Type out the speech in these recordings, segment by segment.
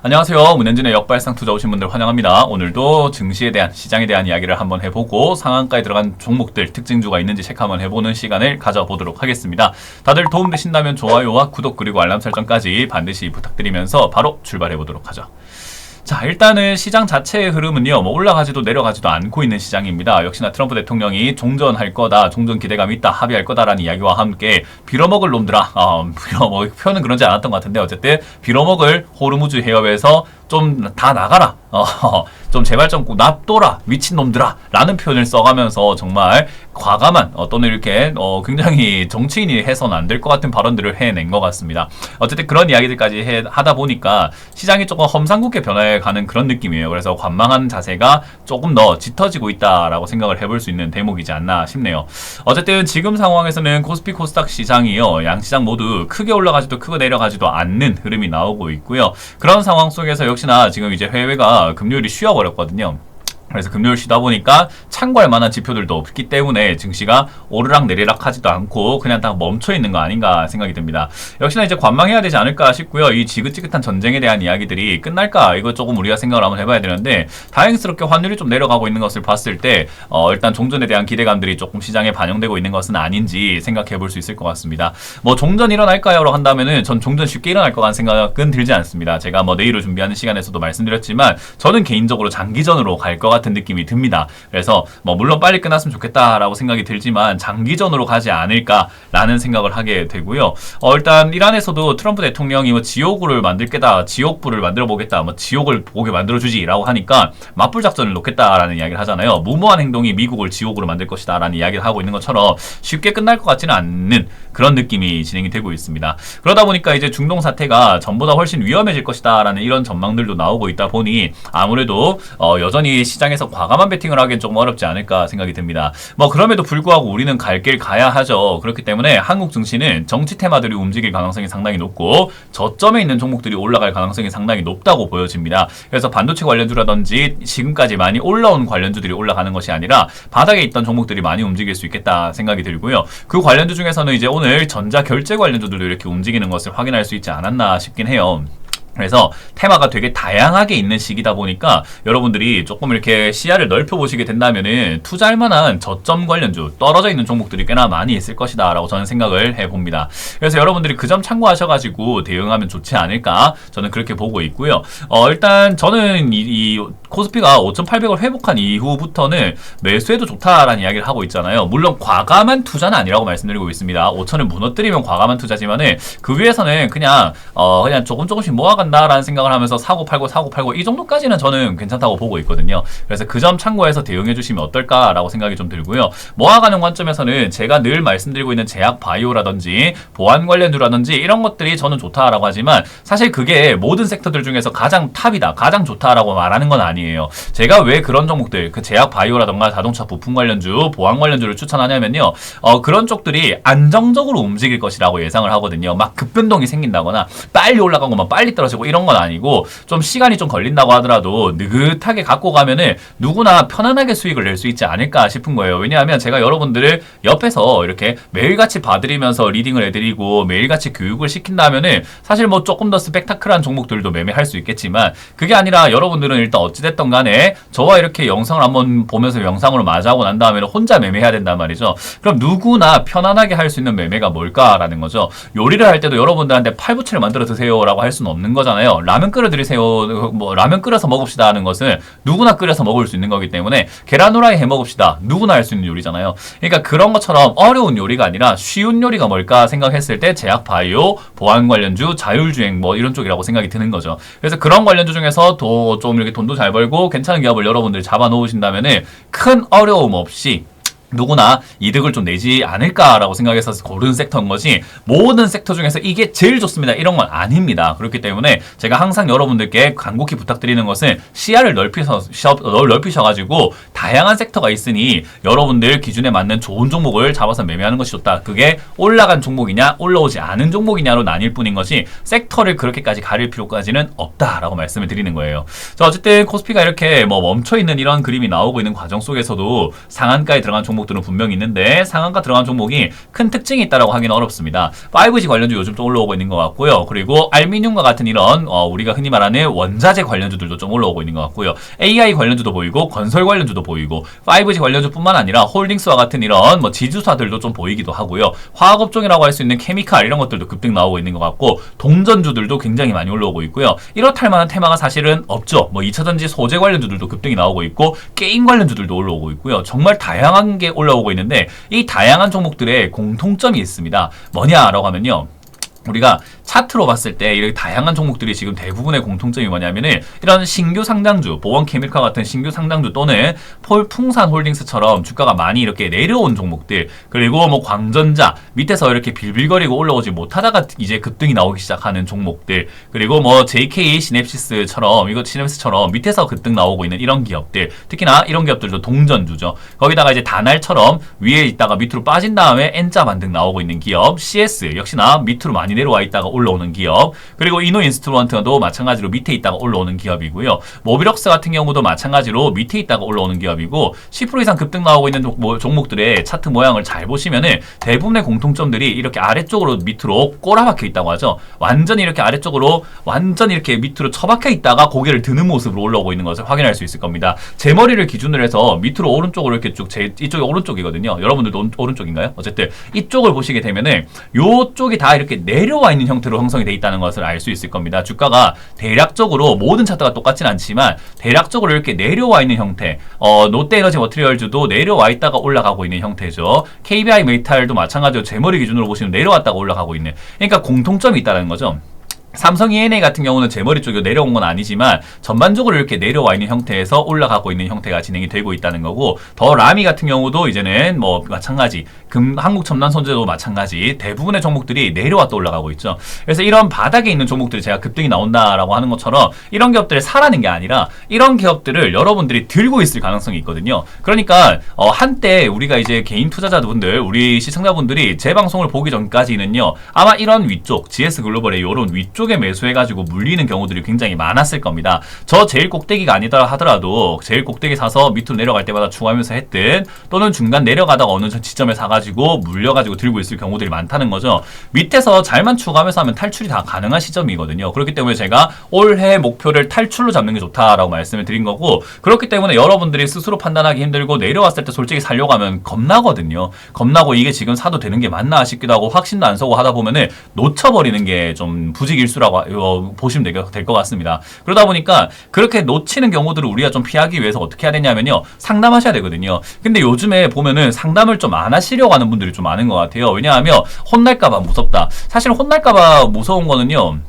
안녕하세요. 문현진의 역발상 투자 오신 분들 환영합니다. 오늘도 증시에 대한, 시장에 대한 이야기를 한번 해보고 상한가에 들어간 종목들, 특징주가 있는지 체크 한번 해보는 시간을 가져보도록 하겠습니다. 다들 도움되신다면 좋아요와 구독 그리고 알람 설정까지 반드시 부탁드리면서 바로 출발해보도록 하죠. 자, 일단은 시장 자체의 흐름은요, 올라가지도 내려가지도 않고 있는 시장입니다. 역시나 트럼프 대통령이 종전할 거다, 종전 기대감이 있다, 합의할 거다라는 이야기와 함께 빌어먹을 놈들아, 표현은 그런지 않았던 것 같은데 어쨌든 빌어먹을 호르무즈 해협에서 좀 다 나가라, 좀 제발 좀 놔둬라 미친놈들아 라는 표현을 써가면서 정말 과감한 또는 이렇게 굉장히 정치인이 해서는 안 될 것 같은 발언들을 해낸 것 같습니다. 어쨌든 그런 이야기들까지 하다 보니까 시장이 조금 험상궂게 변화해가는 그런 느낌이에요. 그래서 관망하는 자세가 조금 더 짙어지고 있다라고 생각을 해볼 수 있는 대목이지 않나 싶네요. 어쨌든 지금 상황에서는 코스피 코스닥 시장이요, 양시장 모두 크게 올라가지도 크게 내려가지도 않는 흐름이 나오고 있고요. 그런 상황 속에서 역시나 지금 이제 해외가 금요일이 쉬어버렸거든요. 그래서 금요일 쉬다 보니까 참고할 만한 지표들도 없기 때문에 증시가 오르락 내리락 하지도 않고 그냥 딱 멈춰있는 거 아닌가 생각이 듭니다. 역시나 이제 관망해야 되지 않을까 싶고요. 이 지긋지긋한 전쟁에 대한 이야기들이 끝날까, 이거 조금 우리가 생각을 한번 해봐야 되는데, 다행스럽게 환율이 좀 내려가고 있는 것을 봤을 때 일단 종전에 대한 기대감들이 조금 시장에 반영되고 있는 것은 아닌지 생각해 볼 수 있을 것 같습니다. 종전 일어날까요? 라고 한다면은 전 종전 쉽게 일어날 것 같은 생각은 들지 않습니다. 제가 내일을 준비하는 시간에서도 말씀드렸지만 저는 개인적으로 장기전으로 갈 것 같은 느낌이 듭니다. 그래서 물론 빨리 끝났으면 좋겠다라고 생각이 들지만 장기전으로 가지 않을까라는 생각을 하게 되고요. 일단 이란에서도 트럼프 대통령이 지옥을 만들 게다, 지옥불을 만들어 보겠다, 지옥을 보게 만들어주지라고 하니까 맞불 작전을 놓겠다라는 이야기를 하잖아요. 무모한 행동이 미국을 지옥으로 만들 것이다라는 이야기를 하고 있는 것처럼 쉽게 끝날 것 같지는 않는 그런 느낌이 진행이 되고 있습니다. 그러다 보니까 이제 중동 사태가 전보다 훨씬 위험해질 것이다라는 이런 전망들도 나오고 있다 보니 아무래도 여전히 시장에서 과감한 베팅을 하기엔 조금 어렵지 않을까 생각이 듭니다. 그럼에도 불구하고 우리는 갈 길 가야 하죠. 그렇기 때문에 한국 증시는 정치 테마들이 움직일 가능성이 상당히 높고 저점에 있는 종목들이 올라갈 가능성이 상당히 높다고 보여집니다. 그래서 반도체 관련주라든지 지금까지 많이 올라온 관련주들이 올라가는 것이 아니라 바닥에 있던 종목들이 많이 움직일 수 있겠다 생각이 들고요. 그 관련주 중에서는 이제 오늘 전자 결제 관련주들도 이렇게 움직이는 것을 확인할 수 있지 않았나 싶긴 해요. 그래서 테마가 되게 다양하게 있는 시기다 보니까 여러분들이 조금 이렇게 시야를 넓혀보시게 된다면은 투자할 만한 저점 관련주, 떨어져 있는 종목들이 꽤나 많이 있을 것이다 라고 저는 생각을 해봅니다. 그래서 여러분들이 그 점 참고하셔가지고 대응하면 좋지 않을까, 저는 그렇게 보고 있고요. 일단 저는 이 코스피가 5,800을 회복한 이후부터는 매수해도 좋다라는 이야기를 하고 있잖아요. 물론 과감한 투자는 아니라고 말씀드리고 있습니다. 5,000을 무너뜨리면 과감한 투자지만은 그 위에서는 그냥 조금씩 모아간다라는 생각을 하면서 사고 팔고 이 정도까지는 저는 괜찮다고 보고 있거든요. 그래서 그 점 참고해서 대응해 주시면 어떨까라고 생각이 좀 들고요. 모아가는 관점에서는 제가 늘 말씀드리고 있는 제약 바이오라든지 보안 관련주라든지 이런 것들이 저는 좋다라고 하지만 사실 그게 모든 섹터들 중에서 가장 탑이다, 가장 좋다라고 말하는 건 아니에요. 제가 왜 그런 종목들, 그 제약 바이오라든가 자동차 부품 관련주, 보안 관련주를 추천하냐면요, 그런 쪽들이 안정적으로 움직일 것이라고 예상을 하거든요. 막 급변동이 생긴다거나 빨리 올라가고 막 빨리 떨어지고 이런 건 아니고, 좀 시간이 좀 걸린다고 하더라도 느긋하게 갖고 가면은 누구나 편안하게 수익을 낼 수 있지 않을까 싶은 거예요. 왜냐하면 제가 여러분들을 옆에서 이렇게 매일같이 봐드리면서 리딩을 해드리고 매일같이 교육을 시킨다면은 사실 조금 더 스펙타클한 종목들도 매매할 수 있겠지만, 그게 아니라 여러분들은 일단 어찌됐던 간에 저와 이렇게 영상을 한번 보면서 영상으로 맞이하고 난 다음에는 혼자 매매해야 된단 말이죠. 그럼 누구나 편안하게 할 수 있는 매매가 뭘까라는 거죠. 요리를 할 때도 여러분들한테 팔부채를 만들어 드세요 라고 할 수는 없는 거잖아요. 라면 끓여 드리세요, 라면 끓여서 먹읍시다 하는 것은 누구나 끓여서 먹을 수 있는 거기 때문에 계란 후라이 해 먹읍시다, 누구나 할 수 있는 요리잖아요. 그러니까 그런 것처럼 어려운 요리가 아니라 쉬운 요리가 뭘까 생각했을 때 제약 바이오, 보안 관련주, 자율주행 이런 쪽이라고 생각이 드는 거죠. 그래서 그런 관련주 중에서 좀 이렇게 돈도 잘 벌고 괜찮은 기업을 여러분들이 잡아 놓으신다면은 큰 어려움 없이 누구나 이득을 좀 내지 않을까라고 생각해서 고른 섹터인 것이 모든 섹터 중에서 이게 제일 좋습니다. 이런 건 아닙니다. 그렇기 때문에 제가 항상 여러분들께 간곡히 부탁드리는 것은 시야를 넓히셔가지고 다양한 섹터가 있으니 여러분들 기준에 맞는 좋은 종목을 잡아서 매매하는 것이 좋다. 그게 올라간 종목이냐 올라오지 않은 종목이냐로 나뉠 뿐인 것이 섹터를 그렇게까지 가릴 필요까지는 없다라고 말씀을 드리는 거예요. 자, 어쨌든 코스피가 이렇게 뭐 멈춰있는 이런 그림이 나오고 있는 과정 속에서도 상한가에 들어간 종목들은 분명히 있는데 상한가 들어간 종목이 큰 특징이 있다라고 하기는 어렵습니다. 5G 관련주 요즘 좀 올라오고 있는 것 같고요. 그리고 알미늄과 같은 이런 우리가 흔히 말하는 원자재 관련주들도 좀 올라오고 있는 것 같고요. AI 관련주도 보이고 건설 관련주도 보이고 5G 관련주뿐만 아니라 홀딩스와 같은 이런 뭐 지주사들도 좀 보이기도 하고요. 화학업종이라고 할 수 있는 케미칼 이런 것들도 급등 나오고 있는 것 같고 동전주들도 굉장히 많이 올라오고 있고요. 이렇다 할 만한 테마가 사실은 없죠. 뭐 2차전지 소재 관련주들도 급등이 나오고 있고 게임 관련주들도 올라오고 있고요. 정말 다양한 게 올라오고 있는데 이 다양한 종목들의 공통점이 있습니다. 뭐냐라고 하면요. 우리가 차트로 봤을 때 이렇게 다양한 종목들이 지금 대부분의 공통점이 뭐냐면은 이런 신규 상장주, 보원 케미칼 같은 신규 상장주 또는 풍산 홀딩스처럼 주가가 많이 이렇게 내려온 종목들, 그리고 뭐 광전자 밑에서 이렇게 빌빌거리고 올라오지 못하다가 이제 급등이 나오기 시작하는 종목들, 그리고 뭐 JK 시냅시스처럼 밑에서 급등 나오고 있는 이런 기업들, 특히나 이런 기업들도 동전주죠. 거기다가 이제 다날처럼 위에 있다가 밑으로 빠진 다음에 N자 반등 나오고 있는 기업, CS 역시나 밑으로 많이 내려와 있다가 올라오는 기업, 그리고 이노인스트루먼트도 마찬가지로 밑에 있다가 올라오는 기업이고요. 모비럭스 같은 경우도 마찬가지로 밑에 있다가 올라오는 기업이고 10% 이상 급등 나오고 있는 종목들의 차트 모양을 잘 보시면은 대부분의 공통점들이 이렇게 아래쪽으로 밑으로 꼬라박혀 있다고 하죠. 완전히 이렇게 아래쪽으로 완전히 이렇게 밑으로 처박혀 있다가 고개를 드는 모습으로 올라오고 있는 것을 확인할 수 있을 겁니다. 제 머리를 기준으로 해서 밑으로 오른쪽으로 이렇게 쭉 이쪽이 오른쪽이거든요. 여러분들도 오른쪽인가요? 어쨌든 이쪽을 보시게 되면은 요쪽이 다 이렇게 내려와 있는 형태로 형성이 되어 있다는 것을 알 수 있을 겁니다. 주가가 대략적으로 모든 차트가 똑같진 않지만 대략적으로 이렇게 내려와 있는 형태, 롯데에너지 머티리얼즈도 내려와 있다가 올라가고 있는 형태죠. KBI 메탈도 마찬가지로 제 머리 기준으로 보시면 내려왔다가 올라가고 있는, 그러니까 공통점이 있다는 거죠. 삼성 E&A 같은 경우는 제 머리 쪽으로 내려온 건 아니지만 전반적으로 이렇게 내려와 있는 형태에서 올라가고 있는 형태가 진행이 되고 있다는 거고, 더 라미 같은 경우도 이제는 뭐 마찬가지, 한국첨단소재도 마찬가지 대부분의 종목들이 내려왔다 올라가고 있죠. 그래서 이런 바닥에 있는 종목들이 제가 급등이 나온다라고 하는 것처럼 이런 기업들을 사라는 게 아니라 이런 기업들을 여러분들이 들고 있을 가능성이 있거든요. 그러니까 한때 우리가 이제 개인 투자자분들, 우리 시청자분들이 제 방송을 보기 전까지는요, 아마 이런 위쪽 GS글로벌의 이런 위쪽에 매수해가지고 물리는 경우들이 굉장히 많았을 겁니다. 저 제일 꼭대기가 아니더라 하더라도 제일 꼭대기 사서 밑으로 내려갈 때마다 추가하면서 했든, 또는 중간 내려가다가 어느 지점에 사가지고 물려가지고 들고 있을 경우들이 많다는 거죠. 밑에서 잘만 추가하면서 하면 탈출이 다 가능한 시점이거든요. 그렇기 때문에 제가 올해 목표를 탈출로 잡는 게 좋다라고 말씀을 드린 거고, 그렇기 때문에 여러분들이 스스로 판단하기 힘들고 내려왔을 때 솔직히 살려고 하면 겁나거든요. 겁나고 이게 지금 사도 되는 게 맞나 싶기도 하고 확신도 안 서고 하다 보면은 놓쳐버리는 게 좀 부직일수라고 보시면 될 것 같습니다. 그러다 보니까 그렇게 놓치는 경우들을 우리가 좀 피하기 위해서 어떻게 해야 되냐면요, 상담하셔야 되거든요. 근데 요즘에 보면은 상담을 좀 안 하시려고 하는 분들이 좀 많은 것 같아요. 왜냐하면 혼날까봐 무섭다. 사실 혼날까봐 무서운 거는요,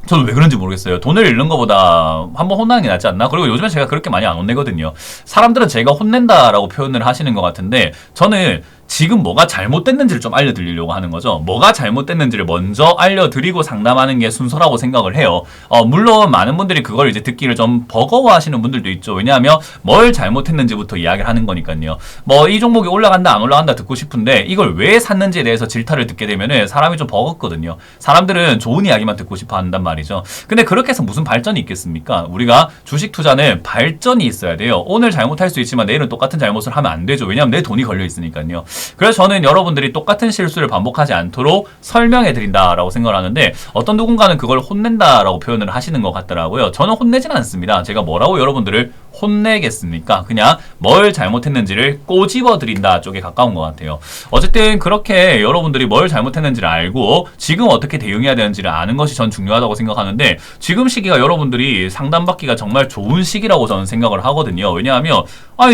저도 왜 그런지 모르겠어요. 돈을 잃는 것보다 한번 혼나는 게 낫지 않나? 그리고 요즘에 제가 그렇게 많이 안 혼내거든요. 사람들은 제가 혼낸다라고 표현을 하시는 것 같은데, 저는 지금 뭐가 잘못됐는지를 좀 알려드리려고 하는 거죠. 뭐가 잘못됐는지를 먼저 알려드리고 상담하는 게 순서라고 생각을 해요. 물론 많은 분들이 그걸 이제 듣기를 좀 버거워하시는 분들도 있죠. 왜냐하면 뭘 잘못했는지부터 이야기를 하는 거니까요. 뭐 이 종목이 올라간다 안 올라간다 듣고 싶은데 이걸 왜 샀는지에 대해서 질타를 듣게 되면은 사람이 좀 버겁거든요. 사람들은 좋은 이야기만 듣고 싶어 한단 말이죠. 근데 그렇게 해서 무슨 발전이 있겠습니까? 우리가 주식 투자는 발전이 있어야 돼요. 오늘 잘못할 수 있지만 내일은 똑같은 잘못을 하면 안 되죠. 왜냐하면 내 돈이 걸려 있으니까요. 그래서 저는 여러분들이 똑같은 실수를 반복하지 않도록 설명해 드린다라고 생각을 하는데, 어떤 누군가는 그걸 혼낸다라고 표현을 하시는 것 같더라고요. 저는 혼내지는 않습니다. 제가 뭐라고 여러분들을 혼내겠습니까? 그냥 뭘 잘못했는지를 꼬집어 드린다 쪽에 가까운 것 같아요. 어쨌든 그렇게 여러분들이 뭘 잘못했는지를 알고 지금 어떻게 대응해야 되는지를 아는 것이 전 중요하다고 생각하는데, 지금 시기가 여러분들이 상담받기가 정말 좋은 시기라고 저는 생각을 하거든요. 왜냐하면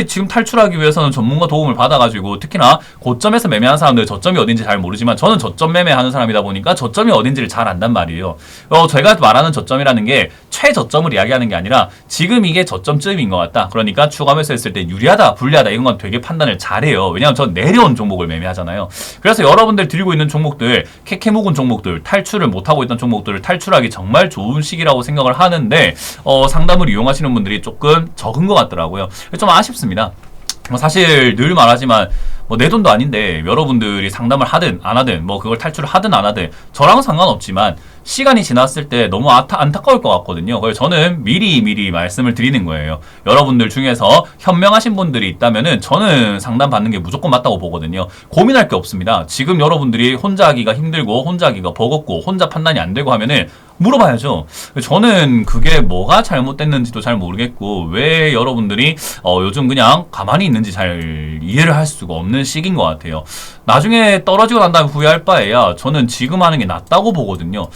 지금 탈출하기 위해서는 전문가 도움을 받아가지고, 특히나 고점에서 매매하는 사람들 저점이 어딘지 잘 모르지만 저는 저점 매매하는 사람이다 보니까 저점이 어딘지를 잘 안단 말이에요. 제가 말하는 저점이라는 게 최저점을 이야기하는 게 아니라 지금 이게 저점쯤인 것 같다. 그러니까 추가 매수했을 때 유리하다, 불리하다 이런 건 되게 판단을 잘해요. 왜냐하면 전 내려온 종목을 매매하잖아요. 그래서 여러분들 들고 있는 종목들, 캐캐 묵은 종목들, 탈출을 못하고 있던 종목들을 탈출하기 정말 좋은 시기라고 생각을 하는데 상담을 이용하시는 분들이 조금 적은 것 같더라고요. 좀 아쉽습니다. 사실 늘 말하지만 내 돈도 아닌데 여러분들이 상담을 하든 안 하든 그걸 탈출을 하든 안 하든 저랑은 상관없지만 시간이 지났을 때 너무 안타까울 것 같거든요. 그래서 저는 미리 말씀을 드리는 거예요. 여러분들 중에서 현명하신 분들이 있다면은 저는 상담 받는 게 무조건 맞다고 보거든요. 고민할 게 없습니다. 지금 여러분들이 혼자 하기가 힘들고 혼자 하기가 버겁고 혼자 판단이 안 되고 하면은 물어봐야죠. 저는 그게 뭐가 잘못됐는지도 잘 모르겠고 왜 여러분들이 요즘 그냥 가만히 있는지 잘 이해를 할 수가 없는 시기인 것 같아요. 나중에 떨어지고 난 다음에 후회할 바에야 저는 지금 하는 게 낫다고 보거든요.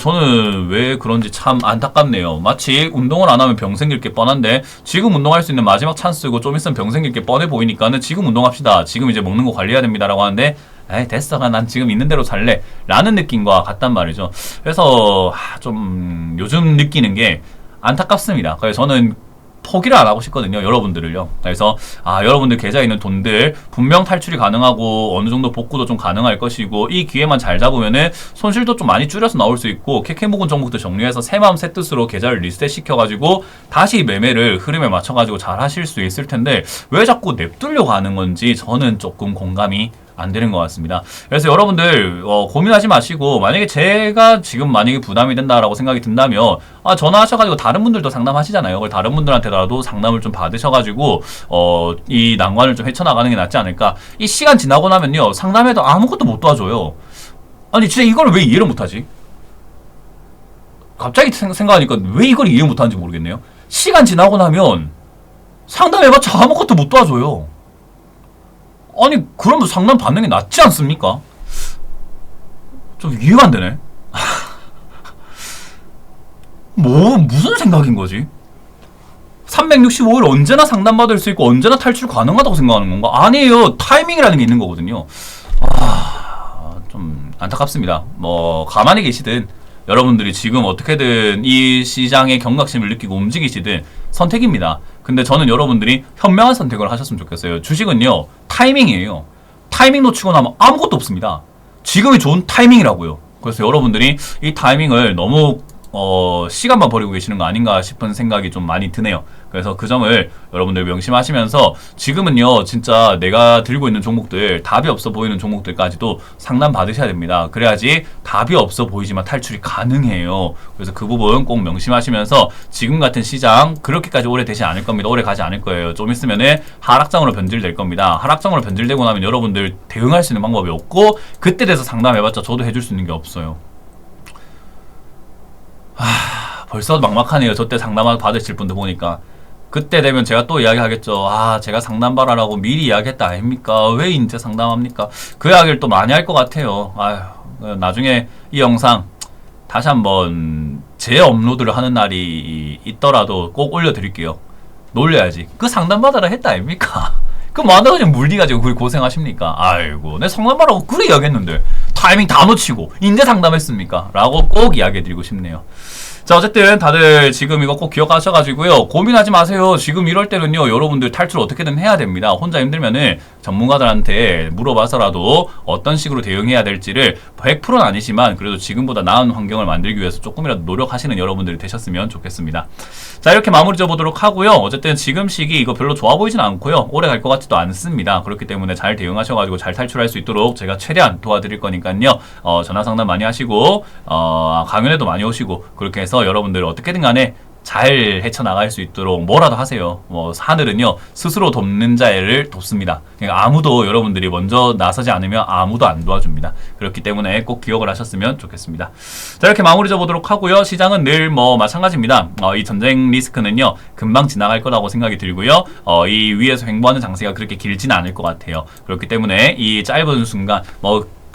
저는 왜 그런지 참 안타깝네요. 마치 운동을 안 하면 병 생길 게 뻔한데 지금 운동할 수 있는 마지막 찬스고 좀 있으면 병 생길 게 뻔해 보이니까는 지금 운동합시다. 지금 이제 먹는 거 관리해야 됩니다라고 하는데 에이 됐어, 난 지금 있는 대로 살래 라는 느낌과 같단 말이죠. 그래서 좀 요즘 느끼는 게 안타깝습니다. 그래서 저는 포기를 안 하고 싶거든요, 여러분들을요. 그래서 여러분들 계좌에 있는 돈들 분명 탈출이 가능하고 어느 정도 복구도 좀 가능할 것이고 이 기회만 잘 잡으면은 손실도 좀 많이 줄여서 나올 수 있고 캐캐 묵은 종목들 정리해서 새 마음 새 뜻으로 계좌를 리셋 시켜가지고 다시 매매를 흐름에 맞춰가지고 잘 하실 수 있을 텐데 왜 자꾸 냅두려고 하는 건지 저는 조금 공감이 안 되는 것 같습니다. 그래서 여러분들 고민하지 마시고 만약에 제가 지금 만약에 부담이 된다라고 생각이 든다면 전화하셔가지고 다른 분들도 상담하시잖아요. 그걸 다른 분들한테라도 상담을 좀 받으셔가지고 이 난관을 좀 헤쳐나가는 게 낫지 않을까. 이 시간 지나고 나면요 상담해도 아무것도 못 도와줘요. 아니 진짜 이걸 왜 이해를 못하지? 갑자기 생각하니까 왜 이걸 이해 못하는지 모르겠네요. 시간 지나고 나면 상담해봤자 아무것도 못 도와줘요. 아니 그러면 상담 받는 게 낫지 않습니까? 좀 이해가 안 되네. 무슨 생각인 거지? 365일 언제나 상담받을 수 있고 언제나 탈출 가능하다고 생각하는 건가? 아니에요. 타이밍이라는 게 있는 거거든요. 좀 안타깝습니다. 가만히 계시든 여러분들이 지금 어떻게든 이 시장의 경각심을 느끼고 움직이시든 선택입니다. 근데 저는 여러분들이 현명한 선택을 하셨으면 좋겠어요. 주식은요 타이밍이에요. 타이밍 놓치고 나면 아무것도 없습니다. 지금이 좋은 타이밍이라고요. 그래서 여러분들이 이 타이밍을 너무 시간만 버리고 계시는 거 아닌가 싶은 생각이 좀 많이 드네요. 그래서 그 점을 여러분들 명심하시면서 지금은요 진짜 내가 들고 있는 종목들 답이 없어 보이는 종목들까지도 상담 받으셔야 됩니다. 그래야지 답이 없어 보이지만 탈출이 가능해요. 그래서 그 부분 꼭 명심하시면서 지금 같은 시장 그렇게까지 오래 되지 않을 겁니다. 오래 가지 않을 거예요. 좀 있으면은 하락장으로 변질될 겁니다. 하락장으로 변질되고 나면 여러분들 대응할 수 있는 방법이 없고 그때 돼서 상담해봤자 저도 해줄 수 있는 게 없어요. 벌써 막막하네요. 저 때 상담 받으실 분들 보니까. 그때 되면 제가 또 이야기하겠죠. 제가 상담받으라고 미리 이야기했다 아닙니까? 왜 이제 상담합니까? 그 이야기를 또 많이 할 것 같아요. 나중에 이 영상 다시 한번 재업로드를 하는 날이 있더라도 꼭 올려드릴게요. 놀려야지. 그 상담받으라 했다 아닙니까? 그 뭐하다 그냥 물리가지고 그걸 고생하십니까? 아이고 내 상담받으라고 그래 이야기했는데 타이밍 다 놓치고 인제 상담했습니까? 라고 꼭 이야기해드리고 싶네요. 자 어쨌든 다들 지금 이거 꼭 기억하셔가지고요 고민하지 마세요. 지금 이럴 때는요 여러분들 탈출 어떻게든 해야 됩니다. 혼자 힘들면은 전문가들한테 물어봐서라도 어떤 식으로 대응해야 될지를 100%는 아니지만 그래도 지금보다 나은 환경을 만들기 위해서 조금이라도 노력하시는 여러분들이 되셨으면 좋겠습니다. 자 이렇게 마무리 져보도록 하고요. 어쨌든 지금 시기 이거 별로 좋아 보이진 않고요 오래 갈 것 같지도 않습니다. 그렇기 때문에 잘 대응하셔가지고 잘 탈출할 수 있도록 제가 최대한 도와드릴 거니까요 전화 상담 많이 하시고 강연에도 많이 오시고 그렇게 해서 여러분들 어떻게든 간에 잘 헤쳐나갈 수 있도록 뭐라도 하세요. 하늘은요 스스로 돕는 자를 돕습니다. 그러니까 아무도 여러분들이 먼저 나서지 않으면 아무도 안 도와줍니다. 그렇기 때문에 꼭 기억을 하셨으면 좋겠습니다. 자 이렇게 마무리 져보도록 하고요. 시장은 늘 마찬가지입니다. 이 전쟁 리스크는요 금방 지나갈 거라고 생각이 들고요. 이 위에서 횡보하는 장세가 그렇게 길지는 않을 것 같아요. 그렇기 때문에 이 짧은 순간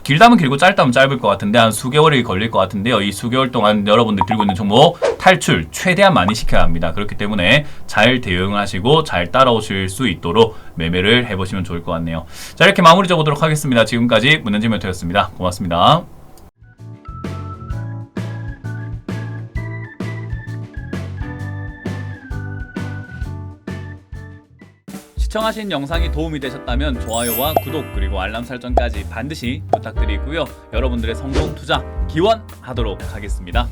길다면 길고 짧다면 짧을 것 같은데 한 수개월이 걸릴 것 같은데요. 이 수개월 동안 여러분들 들고 있는 종목 탈출 최대한 많이 시켜야 합니다. 그렇기 때문에 잘 대응하시고 잘 따라오실 수 있도록 매매를 해보시면 좋을 것 같네요. 자 이렇게 마무리 져보도록 하겠습니다. 지금까지 문현진 멘토였습니다. 고맙습니다. 시청하신 영상이 도움이 되셨다면 좋아요와 구독 그리고 알람 설정까지 반드시 부탁드리고요. 여러분들의 성공 투자 기원하도록 하겠습니다.